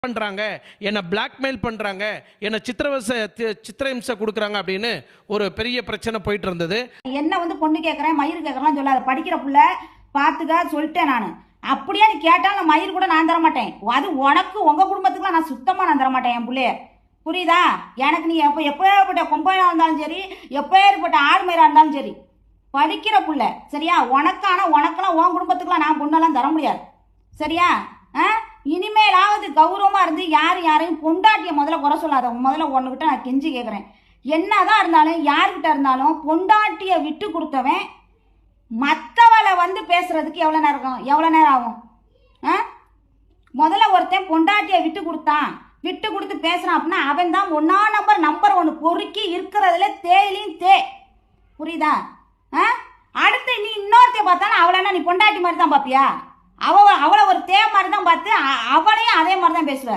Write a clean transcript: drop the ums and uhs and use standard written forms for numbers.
பண்றாங்க, என்ன பிளாக்மெயில் பண்றாங்க, என்ன சித்திரஹிம்சை கொடுக்குறாங்க அப்படின்னு ஒரு பெரிய பிரச்சனை போயிட்டு இருந்தது. என்ன வந்து பொண்ணு கேட்கறேன் மயிர் கேட்கறேன் சொல்லாத, படிக்கிற புள்ள பாத்துக்க சொல்லிட்டேன் நான். அப்படியே நீ கேட்டாலும் மயிர் கூட நான் தர மாட்டேன். அது உனக்கு உங்க குடும்பத்துக்குலாம் நான் சுத்தமா நான் தர மாட்டேன் என் பிள்ளைய. புரியுதா? எனக்கு நீ எப்பேற்பட்ட கொம்பையா இருந்தாலும் சரி, எப்பேற்பட்ட ஆடுமயிரா இருந்தாலும் சரி, படிக்கிற புள்ள சரியா? உனக்கெல்லாம் உன் குடும்பத்துக்குலாம் நான் பொண்ணெல்லாம் தர முடியாது சரியா? இனிமேலாவது கௌரவமா இருந்து யாரையும் பொண்டாட்டிய முதல்ல குறை சொல்லாத. முதல்ல ஒன்னுகிட்ட நான் கெஞ்சி கேட்குறேன். என்னதான் இருந்தாலும் யாருக்கிட்ட இருந்தாலும் பொண்டாட்டிய விட்டு கொடுத்தவன் மற்றவளை வந்து பேசுறதுக்கு எவ்வளோ நேரம் ஆகும்? முதல்ல ஒருத்தன் பொண்டாட்டிய விட்டு கொடுத்து பேசுறான் அப்படின்னா அவன் தான் நம்பர் 1 பொறுக்கி இருக்கிறதுல தேயிலையும் புரியுதா? அடுத்து நீ இன்னொருத்தைய பார்த்தாலும் அவளை நீ பொண்டாட்டி மாதிரி தான் பார்ப்பியா? அவளை ஒரு மாதிரி தான் பார்த்து அவளையும் அதே மாதிரி தான் பேசுவ.